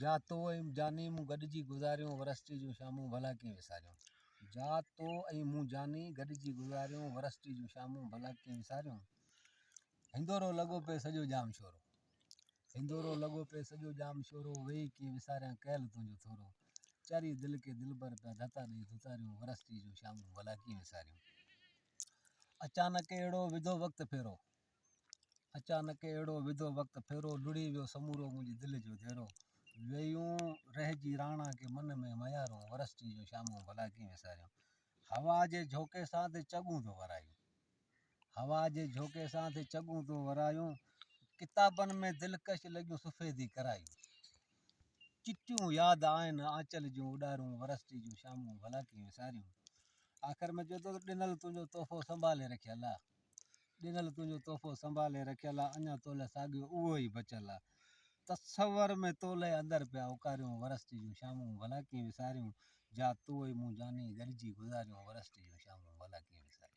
जा तो जानी मूं गॾिजी गुज़ारियूं वरस्ती जूं शामूं भला कीअं विसारियूं। जा तो मूं जानी गॾिजी गुज़ारियूं वरस्ती जूं शामूं भला कीअं विसारियूं। हिंदोरो लॻो पे सॼो जाम शोरो, हिंदोरो लॻो पे सॼो जाम शोरो, वेही कीअं विसारियां कयल तुंहिंजो थोरो। चारी दिल के दिलबर पिया धता ॾेई धुतारियूं वरस्ती जूं शामूं भला कीअं विसारियूं। अचानक अहिड़ो विधो वक़्तु फेरो, अचानक अहिड़ो विधो वक़्तु फेरो, लुड़ी वियो समूरो मुंहिंजी दिलि जो धेरो। वेयूं रहिजी राणा के मन में मयारूं वरस्ती जूं शामूं भला कीअं विसारियूं। हवा जे झोके सां ते चॻूं थो वरायूं, हवा जे झोके सां ते चॻूं थो वरायूं। किताबनि में दिलकश लॻियूं सफ़ेदी करायूं। चिटियूं यादि आहिनि आंचल जूं उॾारूं वरस्ती जूं शामूं भला कीअं विसारियूं। आख़िर में चए थो ॾिनल तुंहिंजो तोहफ़ो संभाले रखियल आहे, ॾिनल तुंहिंजो तोहफ़ो संभाले रखियल आहे, अञा तोले साॻियो उहो ई बचियल आहे। तसवर में तोले अंदरि पिया उकारियूं वरस्ती जूं शामूं भला कीअं विसारियूं। जा तो मूं जानी गॾिजी गुज़ारियूं वरस्ती जूं शामूं भला कीअं विसारियूं।